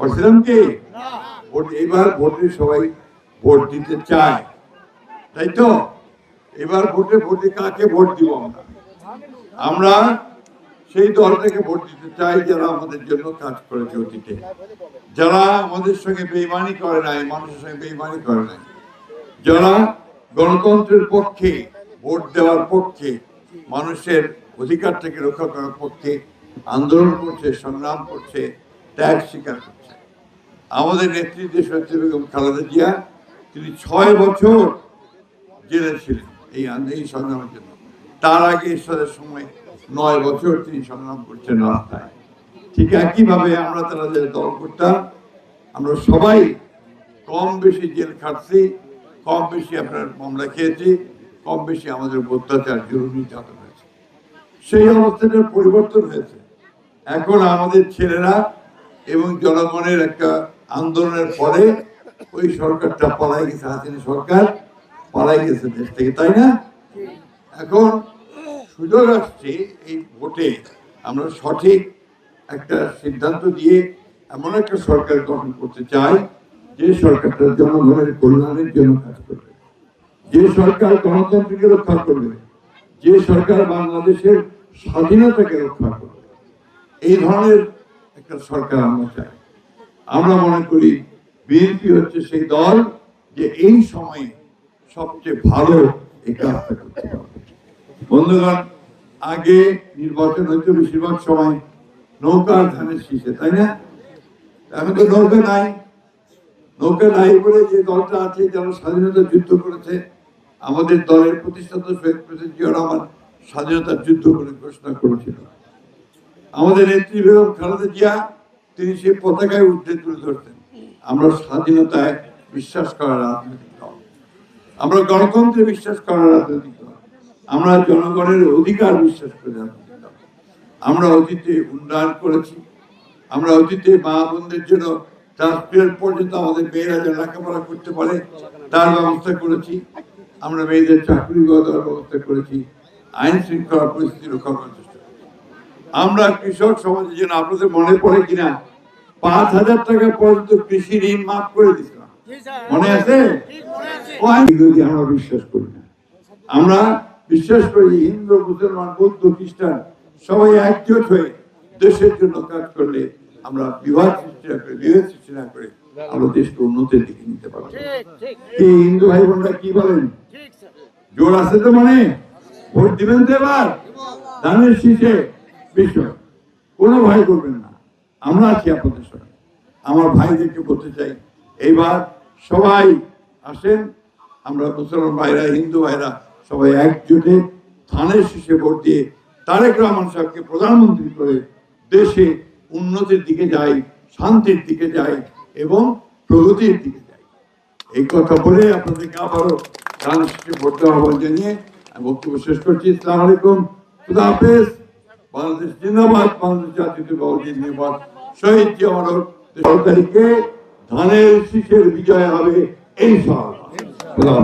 করছিলাম কি? ভোট এবার ভোটে সবাই ভোট দিতে চায়, তাই তো? এবার ভোটে কাকে ভোট দিব আমরা? আমরা সেই দলটাকে ভোট দিতে চাই যারা আমাদের জন্য কাজ করেছে অতীতে, যারা আমাদের সঙ্গে বেইমানি করে নাই, মানুষের সঙ্গে বেইমানি করে নাই, যারা গণতন্ত্রের পক্ষে, ভোট দেওয়ার পক্ষে, মানুষের অধিকারটাকে রক্ষা করার পক্ষে আন্দোলন করছে, সংগ্রাম করছে, ত্যাগ স্বীকার করছে। আমাদের নেত্রী দেশনেত্রী বেগম খালেদা জিয়া, তিনি 6 বছর জেলে ছিলেন এই সংগ্রামের জন্য। তার আগে ঈশ্বরের সময় 9 বছর তিনি সংগ্রাম করছেন রাস্তায়। ঠিক একইভাবে আমরা তারা যে দল করতাম, আমরা সবাই কম বেশি জেল খাটছি, কম বেশি আপনার মামলা খেয়েছি, কম বেশি আমাদের অত্যাচার জুলুম নির্যাতন হয়েছে। সেই অবস্থাটার পরিবর্তন হয়েছে। এখন আমাদের ছেলেরা এবং জনগণের একটা আন্দোলনের পরে ওই সরকারটা পালাই গেছে, হাসিনা সরকার পালাই গেছে দেশ থেকে, তাই না? এখন সুযোগ আসছে এই ভোটে আমরা সঠিক একটা সিদ্ধান্ত দিয়ে এমন একটা সরকার গঠন করতে চাই যে সরকারটা জনগণের কল্যাণের জন্য কাজ করবে, যে সরকার গণতন্ত্রকে রক্ষা করবে, যে সরকার বাংলাদেশের স্বাধীনতাকে রক্ষা করবে। এই ধরনের একটা সরকার আমরা চাই। আমরা মনে করি বিএনপি হচ্ছে সেই দল যে এই সময়ে সবচেয়ে ভালো এই কাজটা করতে পারবে। বন্ধুগণ, আগে নির্বাচন হইতে বেশিরভাগ সময় নৌকার ধানের শীষে, তাই না? এখন তো নৌকা নাই। নৌকা নাই বলে যে দলটা আছে, যারা স্বাধীনতা যুদ্ধ করেছে, আমাদের দলের প্রতিষ্ঠাতা শহীদ প্রেসিডেন্ট জিয়া রহমান স্বাধীনতার যুদ্ধ করে ঘোষণা করেছিল। আমাদের নেত্রী বেগম খালেদা জিয়া, তিনি সেই পতাকায় উঠে তুলে ধরতেন। আমরা স্বাধীনতায় বিশ্বাস করার রাজনৈতিক দল, আমরা গণতন্ত্রে বিশ্বাস করার রাজনৈতিক দল, আমরা জনগণের অধিকার বিশ্বাস করে রাজনৈতিক দল। আমরা অতীতে উন্নয়ন করেছি, আমরা অতীতে মা বোনদের জন্য ট্রান্সফার পর্যন্ত আমাদের মেয়েরা যেন লেখাপড়া করতে পারে তার ব্যবস্থা করেছি, আমরা মেয়েদের চাকরি দেওয়ার ব্যবস্থা করেছি, আইন শৃঙ্খলা পরিস্থিতি রক্ষা করার চেষ্টা করেছি। আমরা কৃষক সমাজের জন্য, আপনাদের মনে পড়ে কিনা, 5,000 টাকা পর্যন্ত কৃষি ঋণ মাফ করে দিয়েছিলাম, মনে আছে? আমরা বিশ্বাস করি না। আমরা বিশ্বাস করি হিন্দু, মুসলমান, বৌদ্ধ, খ্রিস্টান সবাই একজোট হয়ে দেশের জন্য কাজ করলে আমরা বিভাগ সৃষ্টি না করে আমরা দেশকে উন্নতির দিকে নিতে পারবো। কি হিন্দু ভাই বোনরা কি বলেন? জোর আছে তো? মানে ভোট দিবেন তো এবার ধানের শীষে? বিষয় কোনো ভয় করবেন না, আমরা আছি আপনাদের সঙ্গে। আমার ভাইদেরকে বলতে চাই, এইবার সবাই আসেন, আমরা মুসলমান ভাইরা, হিন্দু ভাইরা সবাই একজোটে ধানের শীষে ভোট দিয়ে তারেক রহমান সাহেবকে প্রধানমন্ত্রী করে দেশে উন্নতির দিকে যাই, শান্তির দিকে যাই এবং প্রগতির দিকে যাই। এই কথা বলে আপনাদেরকে আবারও ধানের শীষে ভোট দেওয়ার আহ্বান জানিয়ে আমি বক্তব্য শেষ করছি। আসসালামু আলাইকুম, খুদা হাফেজ। বাংলাদেশ জিন্দাবাদ, বাংলাদেশ জাতীয়তাবাদী জিন্দাবাদ। শহীদ জিয়াউর রহমান, ধানের শীষের বিজয় হবে ইনশাআল্লাহ।